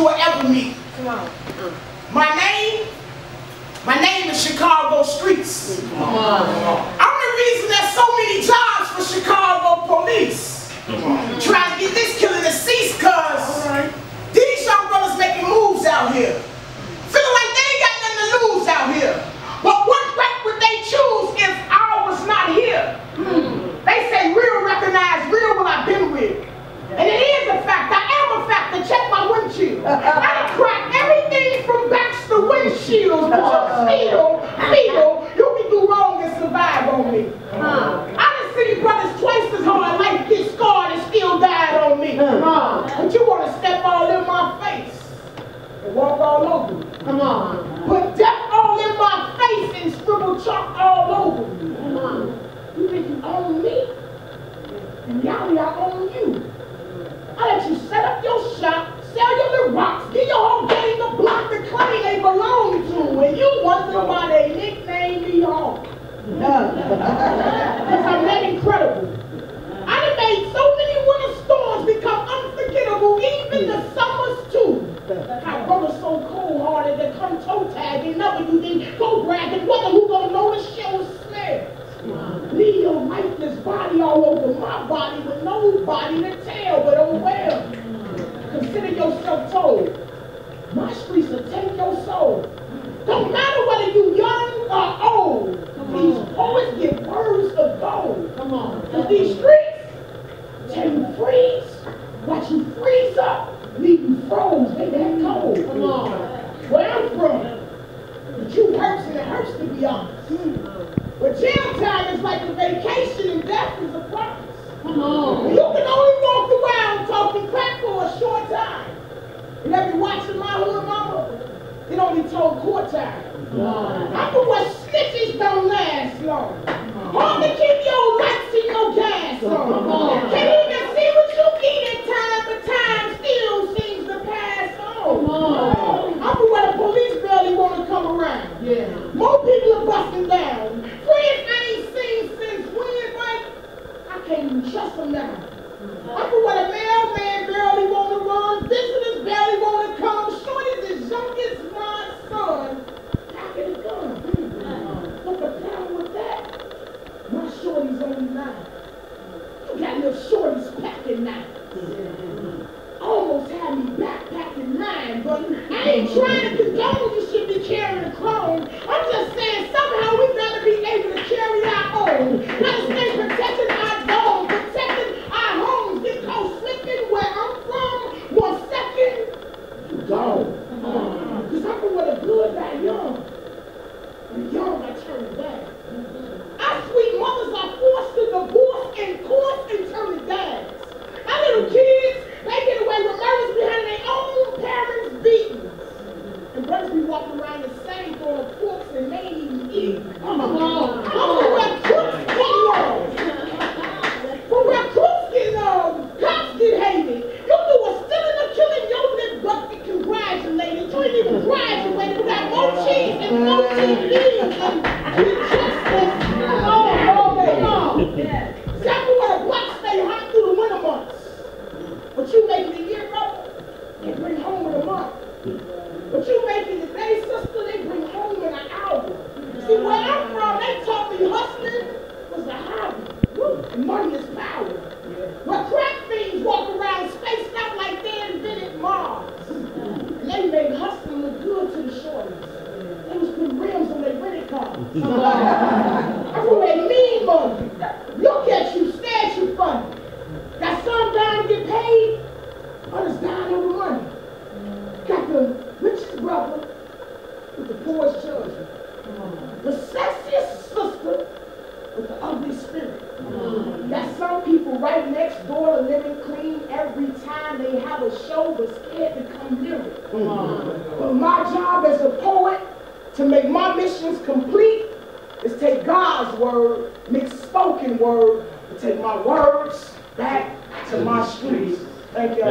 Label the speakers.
Speaker 1: you will ever meet.
Speaker 2: Come on.
Speaker 1: My name is Chicago Streets.
Speaker 2: Come on.
Speaker 1: I'm the reason there's so many jobs for Chicago police. Trying to get this killing deceased, cause these young brothers making moves out here. Feeling like they ain't got nothing to lose out here. But what right would they choose if I was not here? They say real recognize real when I've been with. And it is a fact. I am a fact. To check my windshield. I done cracked everything from backs to windshields. But fetal, you can do wrong and survive on me. I done seen brothers twice as hard, like get scarred and still died on me. But you want to step all in my face and walk all over me.
Speaker 2: Come on.
Speaker 1: Put death all in my face and scribble chalk all over me. You think you own me? And now I own you. I let you set up your shop, sell your little rocks, get your whole gang to block the claim they belong to, and you wonder why they nicknamed me home. Because I'm that incredible. I done made so many winter storms become unforgettable, even the summers too. How brothers so cold-hearted that come toe tagging, never you then go bragging, whether who gonna know the show smells. Leave your lifeless body all over my body with nobody to tell, but oh well. Consider yourself told. My streets will take your soul. Don't matter whether you young or old. These poets get words of gold.
Speaker 2: Come on.
Speaker 1: Cause these streets tell you freeze, watch you freeze up, leave you froze, they that cold.
Speaker 2: Come on.
Speaker 1: Where I'm from, the truth hurts and it hurts to be honest. But jail time is like a vacation and death is a promise.
Speaker 2: Come on.
Speaker 1: You can only walk around talking crack for a short time. And if you're watching My Hood Mama, it only told court time. I know what snitches don't last long. Hard to keep your lights and your gas on. Can't even see what you eat in time, but time still seems to pass on. I know where the police barely want to come around.
Speaker 2: Yeah.
Speaker 1: More people are busting down. Friends I ain't seen since when, but I can't even trust them now. I know what a mailman barely want to run. Visitors barely want to come. Shorty's as young as my son. Packing a gun. But the problem with that, my shorty's only 9. You got little shorties packing 9. Almost had me backpacking 9, but I ain't trying to condone you should be carrying a clone. I'm just saying somehow we gotta be able to carry our own. Gotta stay protecting our dome, protecting our homes. Get caught slipping where I'm from. 1 second, you gone. Cause I'm from where the good die young. And the young got turned back. Our sweet mothers are forced to divorce and course and turn to dads. Our little kids, they get away with murders behind their own parents' beatings. And brothers be walking around the same throwing forks and they ain't even eat. I'm from where crooks get loved. From where crooks get loved, cops get hated. You do a stealing or killing, your lip butt get congratulated. You ain't even graduated. We got more cheese and more TVs and justice. Come on. Example where the blocks stay hot through the winter months. But you make it a year up and bring home in a month. But you make it a day, sister, they bring home in an hour. See, where I'm from, they taught me hustling was a hobby. And money is power. Where crack fiends walk around spaced out like they invented Mars. And they made hustling look good to the shorties. They was putting rims on their rented cars. That's what they mean money. Look at you, stare at you funny. Got some dying to get paid, others dying over money. Got the richest brother with the poorest children. The sexiest sister with the ugly spirit. Got some people right next door to living clean every time they have a show but scared to come near it. But my job as a poet to make my missions complete is take God's word, mix spoken word, and take my words back to my streets. Thank you.